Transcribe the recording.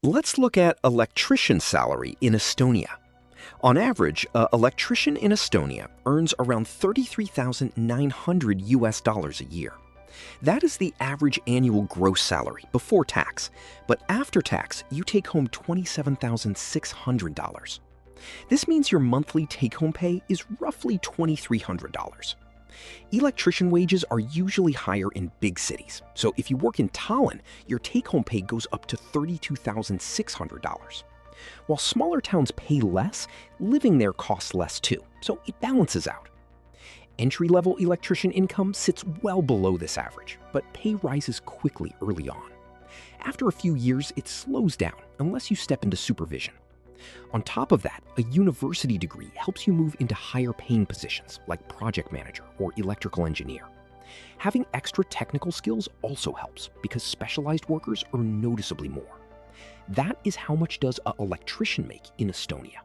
Let's look at electrician salary in Estonia. On average, an electrician in Estonia earns around 33,900 US dollars a year. That is the average annual gross salary before tax, but after tax, you take home $27,600. This means your monthly take-home pay is roughly $2,300. Electrician wages are usually higher in big cities, so if you work in Tallinn, your take-home pay goes up to $32,600. While smaller towns pay less, living there costs less too, so it balances out. Entry-level electrician income sits well below this average, but pay rises quickly early on. After a few years, it slows down unless you step into supervision. On top of that, a university degree helps you move into higher-paying positions like project manager or electrical engineer. Having extra technical skills also helps because specialized workers earn noticeably more. That is how much does an electrician make in Estonia.